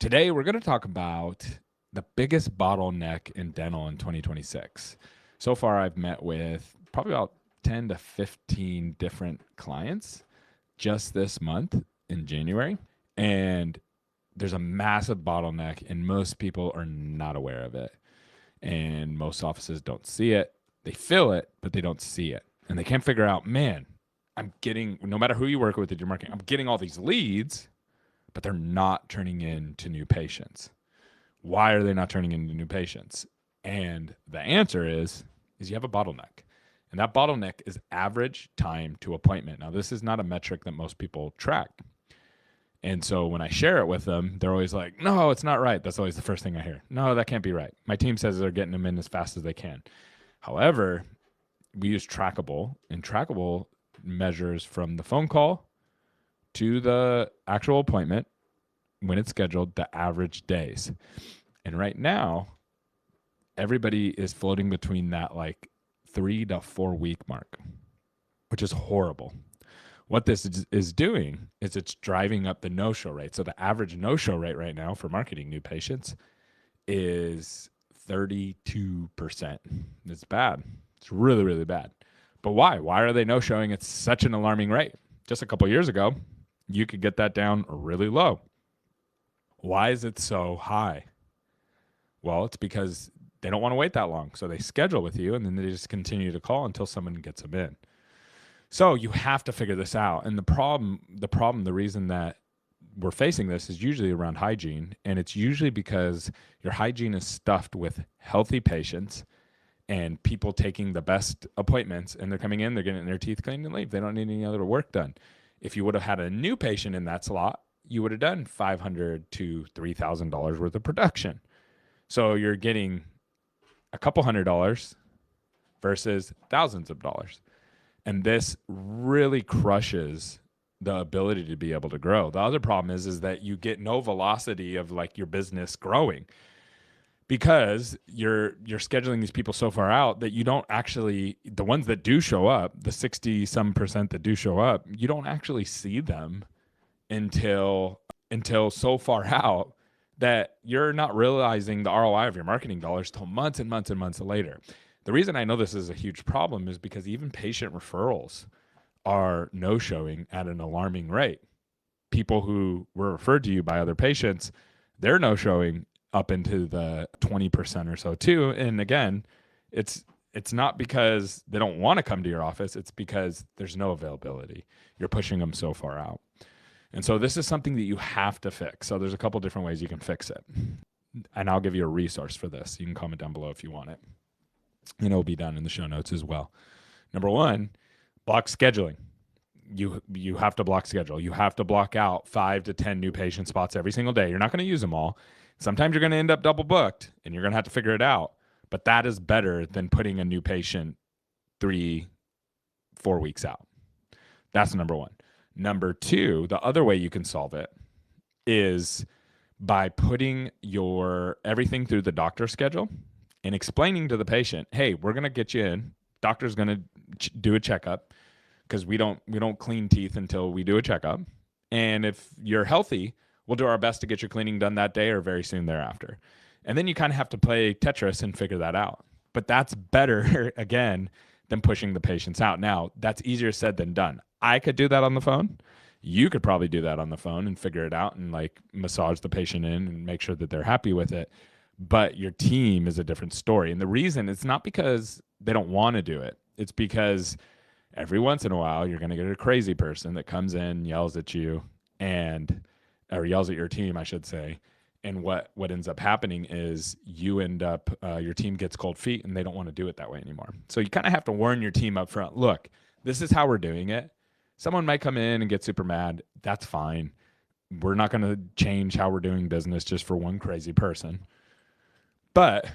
Today, we're going to talk about the biggest bottleneck in dental in 2026. So far, I've met with probably about 10 to 15 different clients just this month in January. And there's a massive bottleneck, and most people are not aware of it. And most offices don't see it. They feel it, but they don't see it. And they can't figure out, man, I'm getting, no matter who you work with at your marketing, I'm getting all these leads, but they're not turning into new patients. Why are they not turning into new patients? And the answer is you have a bottleneck. And that bottleneck is average time to appointment. Now, this is not a metric that most people track. And so when I share it with them, they're always like, no, it's not right. That's always the first thing I hear. No, that can't be right. My team says they're getting them in as fast as they can. However, we use Trackable, and Trackable measures from the phone call to the actual appointment when it's scheduled, the average days. And right now, everybody is floating between that like 3 to 4 week mark, which is horrible. What this is doing is it's driving up the no-show rate. So the average no-show rate right now for marketing new patients is 32%. It's bad. It's really, really bad. But why? Why are they no-showing? It's such an alarming rate. Just a couple years ago, you could get that down really low. Why is it so high? Well, it's because they don't want to wait that long. So they schedule with you, and then they just continue to call until someone gets them in. So you have to figure this out. And the reason that we're facing this is usually around hygiene. And it's usually because your hygiene is stuffed with healthy patients and people taking the best appointments, and they're coming in, they're getting their teeth cleaned and leave. They don't need any other work done. If you would have had a new patient in that slot, you would have done $500 to $3,000 worth of production. So you're getting a couple $100 versus thousands of dollars. And this really crushes the ability to be able to grow. The other problem is that you get no velocity of like your business growing because you're scheduling these people so far out that you don't actually, the ones that do show up, the 60 some percent that do show up, you don't actually see them until so far out that you're not realizing the ROI of your marketing dollars till months and months and months later. The reason I know this is a huge problem is because even patient referrals are no-showing at an alarming rate. People who were referred to you by other patients, they're no-showing up into the 20% or so too. And again, it's not because they don't want to come to your office. It's because there's no availability. You're pushing them so far out. And so this is something that you have to fix. So there's a couple different ways you can fix it. And I'll give you a resource for this. You can comment down below if you want it. And it'll be down in the show notes as well. Number one, block scheduling. You have to block schedule. You have to block out 5 to 10 new patient spots every single day. You're not going to use them all. Sometimes you're going to end up double booked and you're going to have to figure it out. But that is better than putting a new patient 3-4 weeks out. That's number one. Number two, the other way you can solve it is by putting your everything through the doctor schedule and explaining to the patient, hey, we're going to get you in. Doctor's going to do a checkup because we don't clean teeth until we do a checkup. And if you're healthy, we'll do our best to get your cleaning done that day or very soon thereafter. And then you kind of have to play Tetris and figure that out. But that's better, again, than pushing the patients out. Now, that's easier said than done. I could do that on the phone. You could probably do that on the phone and figure it out and like massage the patient in and make sure that they're happy with it. But your team is a different story. And the reason, it's not because they don't want to do it. It's because every once in a while, you're going to get a crazy person that comes in, yells at you, or yells at your team, I should say. And what ends up happening is you end up, your team gets cold feet and they don't want to do it that way anymore. So you kind of have to warn your team up front. Look, this is how we're doing it. Someone might come in and get super mad. That's fine. We're not going to change how we're doing business just for one crazy person. But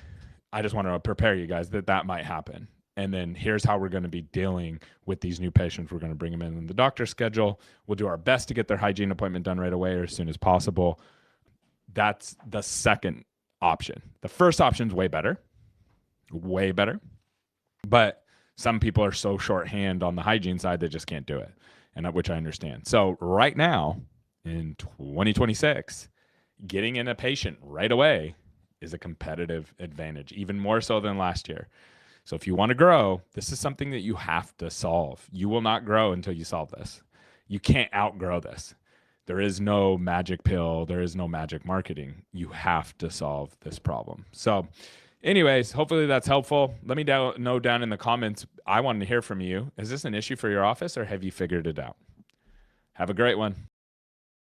I just want to prepare you guys that might happen. And then here's how we're going to be dealing with these new patients. We're going to bring them in the doctor's schedule. We'll do our best to get their hygiene appointment done right away or as soon as possible. That's the second option. The first option is way better. But some people are so shorthand on the hygiene side, they just can't do it, and which I understand. So right now in 2026, getting in a patient right away is a competitive advantage, even more so than last year. So if you want to grow, this is something that you have to solve. You will not grow until you solve this. You can't outgrow this. There is no magic pill. There is no magic marketing. You have to solve this problem. So anyways, hopefully that's helpful. Let me know down in the comments. I wanted to hear from you. Is this an issue for your office or have you figured it out? Have a great one.